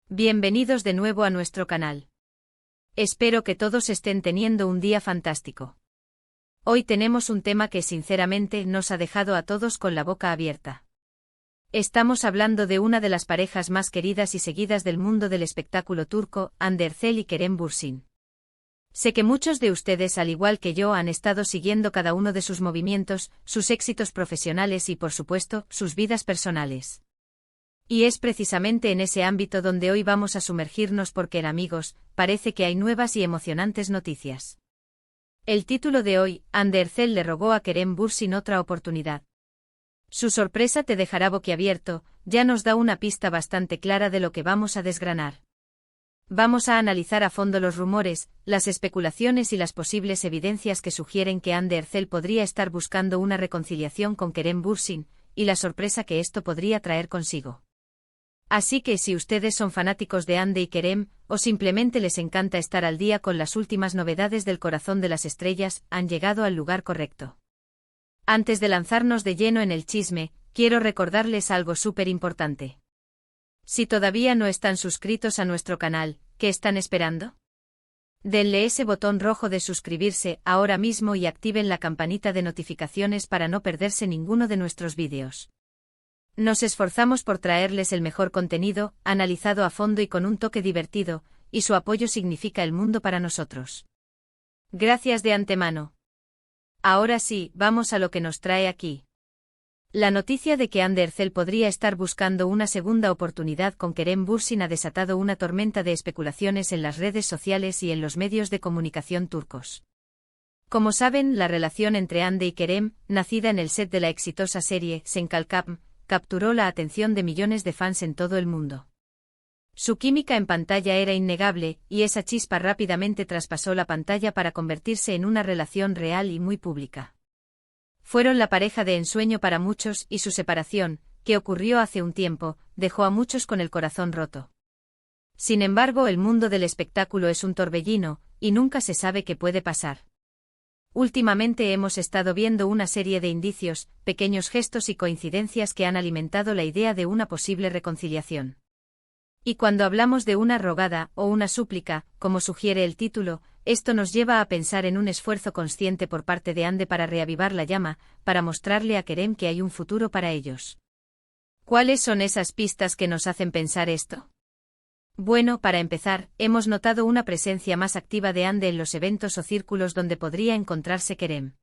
Bienvenidos de nuevo a nuestro canal. Espero que todos estén teniendo un día fantástico. Hoy tenemos un tema que sinceramente nos ha dejado a todos con la boca abierta. Estamos hablando de una de las parejas más queridas y seguidas del mundo del espectáculo turco, Hande Erçel y Kerem Bürsin. Sé que muchos de ustedes, al igual que yo, han estado siguiendo cada uno de sus movimientos, sus éxitos profesionales y, por supuesto, sus vidas personales. Y es precisamente en ese ámbito donde hoy vamos a sumergirnos porque, amigos, parece que hay nuevas y emocionantes noticias. El título de hoy, Hande Erçel le rogó a Kerem Bürsin otra oportunidad. Su sorpresa te dejará boquiabierto, ya nos da una pista bastante clara de lo que vamos a desgranar. Vamos a analizar a fondo los rumores, las especulaciones y las posibles evidencias que sugieren que Hande Erçel podría estar buscando una reconciliación con Kerem Bürsin, y la sorpresa que esto podría traer consigo. Así que si ustedes son fanáticos de Hande y Kerem, o simplemente les encanta estar al día con las últimas novedades del corazón de las estrellas, han llegado al lugar correcto. Antes de lanzarnos de lleno en el chisme, quiero recordarles algo súper importante. Si todavía no están suscritos a nuestro canal, ¿qué están esperando? Denle ese botón rojo de suscribirse ahora mismo y activen la campanita de notificaciones para no perderse ninguno de nuestros vídeos. Nos esforzamos por traerles el mejor contenido, analizado a fondo y con un toque divertido, y su apoyo significa el mundo para nosotros. Gracias de antemano. Ahora sí, vamos a lo que nos trae aquí. La noticia de que Hande Erçel podría estar buscando una segunda oportunidad con Kerem Bürsin ha desatado una tormenta de especulaciones en las redes sociales y en los medios de comunicación turcos. Como saben, la relación entre Hande y Kerem, nacida en el set de la exitosa serie Sen Kalkam, capturó la atención de millones de fans en todo el mundo. Su química en pantalla era innegable, y esa chispa rápidamente traspasó la pantalla para convertirse en una relación real y muy pública. Fueron la pareja de ensueño para muchos y su separación, que ocurrió hace un tiempo, dejó a muchos con el corazón roto. Sin embargo, el mundo del espectáculo es un torbellino, y nunca se sabe qué puede pasar. Últimamente hemos estado viendo una serie de indicios, pequeños gestos y coincidencias que han alimentado la idea de una posible reconciliación. Y cuando hablamos de una rogada o una súplica, como sugiere el título, esto nos lleva a pensar en un esfuerzo consciente por parte de Hande para reavivar la llama, para mostrarle a Kerem que hay un futuro para ellos. ¿Cuáles son esas pistas que nos hacen pensar esto? Bueno, para empezar, hemos notado una presencia más activa de Hande en los eventos o círculos donde podría encontrarse Kerem.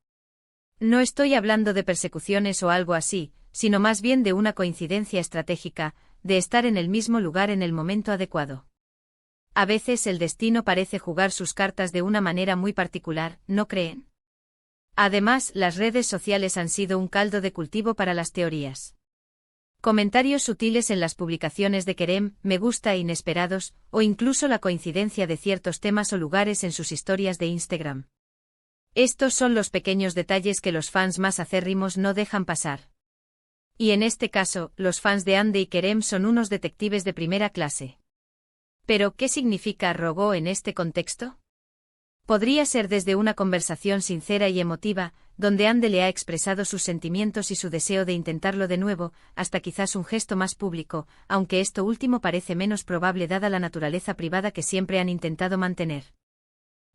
No estoy hablando de persecuciones o algo así, sino más bien de una coincidencia estratégica, de estar en el mismo lugar en el momento adecuado. A veces el destino parece jugar sus cartas de una manera muy particular, ¿no creen? Además, las redes sociales han sido un caldo de cultivo para las teorías. Comentarios sutiles en las publicaciones de Kerem, me gusta inesperados, o incluso la coincidencia de ciertos temas o lugares en sus historias de Instagram. Estos son los pequeños detalles que los fans más acérrimos no dejan pasar. Y en este caso, los fans de Hande y Kerem son unos detectives de primera clase. ¿Pero qué significa rogó en este contexto? Podría ser desde una conversación sincera y emotiva, donde Hande le ha expresado sus sentimientos y su deseo de intentarlo de nuevo, hasta quizás un gesto más público, aunque esto último parece menos probable dada la naturaleza privada que siempre han intentado mantener.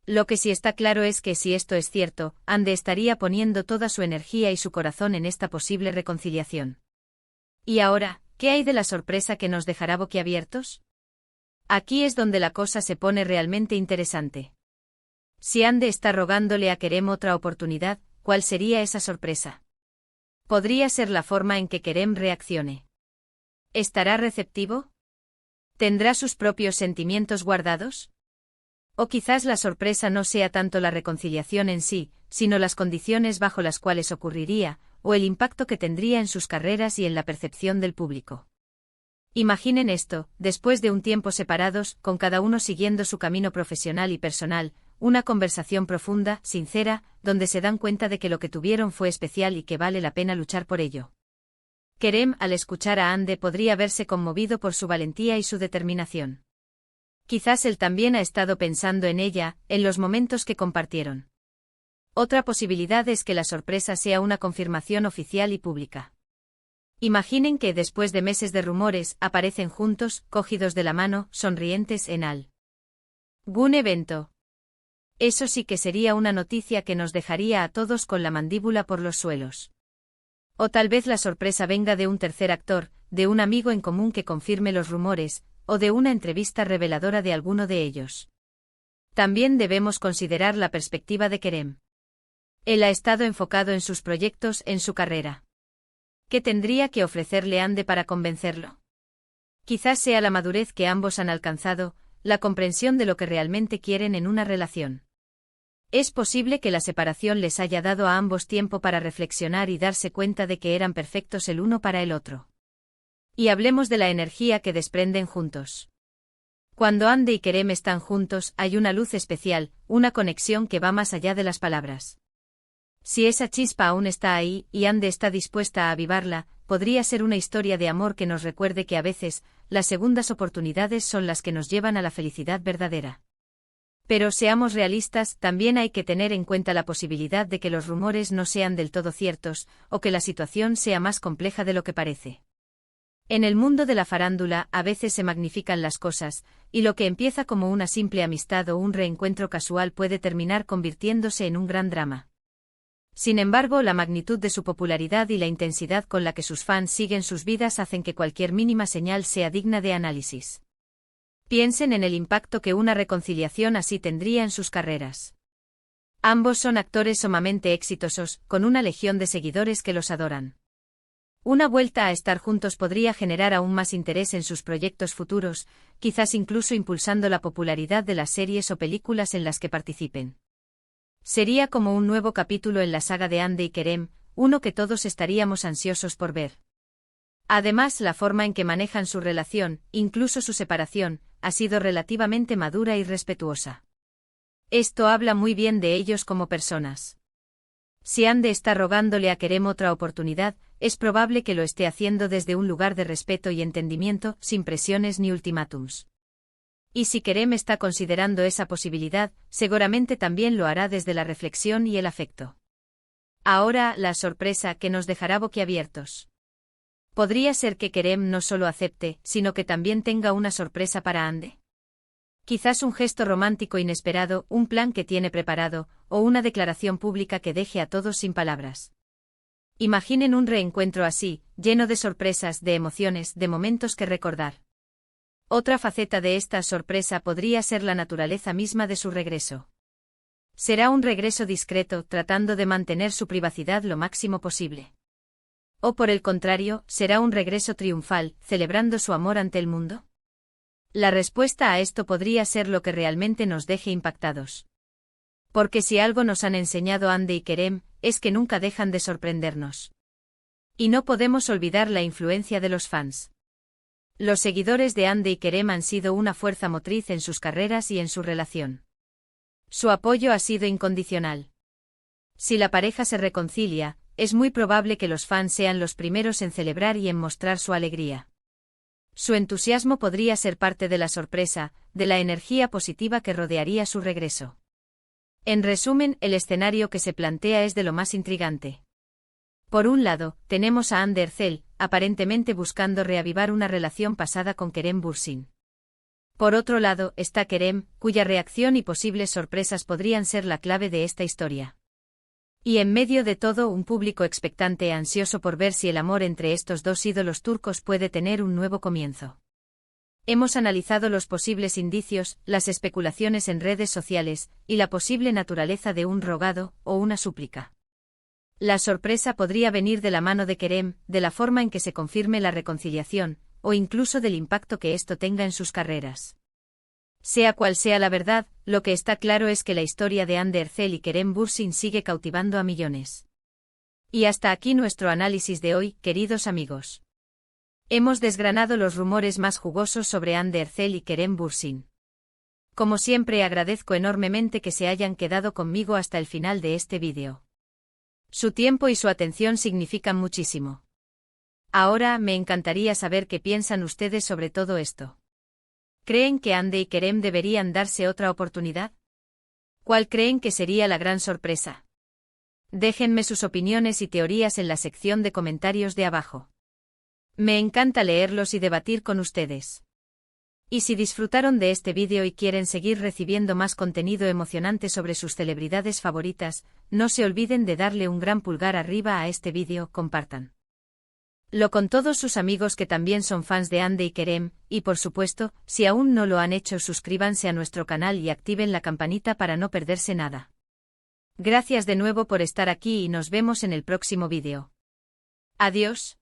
Lo que sí está claro es que si esto es cierto, Hande estaría poniendo toda su energía y su corazón en esta posible reconciliación. Y ahora, ¿qué hay de la sorpresa que nos dejará boquiabiertos? Aquí es donde la cosa se pone realmente interesante. Si Hande está rogándole a Kerem otra oportunidad, ¿cuál sería esa sorpresa? Podría ser la forma en que Kerem reaccione. ¿Estará receptivo? ¿Tendrá sus propios sentimientos guardados? O quizás la sorpresa no sea tanto la reconciliación en sí, sino las condiciones bajo las cuales ocurriría, o el impacto que tendría en sus carreras y en la percepción del público. Imaginen esto, después de un tiempo separados, con cada uno siguiendo su camino profesional y personal, una conversación profunda, sincera, donde se dan cuenta de que lo que tuvieron fue especial y que vale la pena luchar por ello. Kerem, al escuchar a Hande, podría verse conmovido por su valentía y su determinación. Quizás él también ha estado pensando en ella, en los momentos que compartieron. Otra posibilidad es que la sorpresa sea una confirmación oficial y pública. Imaginen que, después de meses de rumores, aparecen juntos, cogidos de la mano, sonrientes en algún evento. Eso sí que sería una noticia que nos dejaría a todos con la mandíbula por los suelos. O tal vez la sorpresa venga de un tercer actor, de un amigo en común que confirme los rumores, o de una entrevista reveladora de alguno de ellos. También debemos considerar la perspectiva de Kerem. Él ha estado enfocado en sus proyectos, en su carrera. ¿Qué tendría que ofrecerle Ande para convencerlo? Quizás sea la madurez que ambos han alcanzado, la comprensión de lo que realmente quieren en una relación. Es posible que la separación les haya dado a ambos tiempo para reflexionar y darse cuenta de que eran perfectos el uno para el otro. Y hablemos de la energía que desprenden juntos. Cuando Ande y Kerem están juntos, hay una luz especial, una conexión que va más allá de las palabras. Si esa chispa aún está ahí, y Ande está dispuesta a avivarla, podría ser una historia de amor que nos recuerde que a veces, las segundas oportunidades son las que nos llevan a la felicidad verdadera. Pero seamos realistas, también hay que tener en cuenta la posibilidad de que los rumores no sean del todo ciertos, o que la situación sea más compleja de lo que parece. En el mundo de la farándula, a veces se magnifican las cosas, y lo que empieza como una simple amistad o un reencuentro casual puede terminar convirtiéndose en un gran drama. Sin embargo, la magnitud de su popularidad y la intensidad con la que sus fans siguen sus vidas hacen que cualquier mínima señal sea digna de análisis. Piensen en el impacto que una reconciliación así tendría en sus carreras. Ambos son actores sumamente exitosos, con una legión de seguidores que los adoran. Una vuelta a estar juntos podría generar aún más interés en sus proyectos futuros, quizás incluso impulsando la popularidad de las series o películas en las que participen. Sería como un nuevo capítulo en la saga de Ande y Kerem, uno que todos estaríamos ansiosos por ver. Además, la forma en que manejan su relación, incluso su separación, ha sido relativamente madura y respetuosa. Esto habla muy bien de ellos como personas. Si Ande está rogándole a Kerem otra oportunidad, es probable que lo esté haciendo desde un lugar de respeto y entendimiento, sin presiones ni ultimátums. Y si Kerem está considerando esa posibilidad, seguramente también lo hará desde la reflexión y el afecto. Ahora, la sorpresa que nos dejará boquiabiertos. Podría ser que Kerem no solo acepte, sino que también tenga una sorpresa para Ande. Quizás un gesto romántico inesperado, un plan que tiene preparado, o una declaración pública que deje a todos sin palabras. Imaginen un reencuentro así, lleno de sorpresas, de emociones, de momentos que recordar. Otra faceta de esta sorpresa podría ser la naturaleza misma de su regreso. Será un regreso discreto, tratando de mantener su privacidad lo máximo posible. O por el contrario, será un regreso triunfal, celebrando su amor ante el mundo. La respuesta a esto podría ser lo que realmente nos deje impactados. Porque si algo nos han enseñado Ande y Kerem, es que nunca dejan de sorprendernos. Y no podemos olvidar la influencia de los fans. Los seguidores de Ande y Kerem han sido una fuerza motriz en sus carreras y en su relación. Su apoyo ha sido incondicional. Si la pareja se reconcilia, es muy probable que los fans sean los primeros en celebrar y en mostrar su alegría. Su entusiasmo podría ser parte de la sorpresa, de la energía positiva que rodearía su regreso. En resumen, el escenario que se plantea es de lo más intrigante. Por un lado, tenemos a Hande Erçel, aparentemente buscando reavivar una relación pasada con Kerem Bürsin. Por otro lado, está Kerem, cuya reacción y posibles sorpresas podrían ser la clave de esta historia. Y en medio de todo, un público expectante e ansioso por ver si el amor entre estos dos ídolos turcos puede tener un nuevo comienzo. Hemos analizado los posibles indicios, las especulaciones en redes sociales, y la posible naturaleza de un rogado, o una súplica. La sorpresa podría venir de la mano de Kerem, de la forma en que se confirme la reconciliación, o incluso del impacto que esto tenga en sus carreras. Sea cual sea la verdad, lo que está claro es que la historia de Hande Erçel y Kerem Bürsin sigue cautivando a millones. Y hasta aquí nuestro análisis de hoy, queridos amigos. Hemos desgranado los rumores más jugosos sobre Hande Erçel y Kerem Bürsin. Como siempre, agradezco enormemente que se hayan quedado conmigo hasta el final de este vídeo. Su tiempo y su atención significan muchísimo. Ahora me encantaría saber qué piensan ustedes sobre todo esto. ¿Creen que Hande y Kerem deberían darse otra oportunidad? ¿Cuál creen que sería la gran sorpresa? Déjenme sus opiniones y teorías en la sección de comentarios de abajo. Me encanta leerlos y debatir con ustedes. Y si disfrutaron de este vídeo y quieren seguir recibiendo más contenido emocionante sobre sus celebridades favoritas, no se olviden de darle un gran pulgar arriba a este vídeo, compartan lo con todos sus amigos que también son fans de Hande y Kerem, y por supuesto, si aún no lo han hecho, suscríbanse a nuestro canal y activen la campanita para no perderse nada. Gracias de nuevo por estar aquí y nos vemos en el próximo vídeo. Adiós.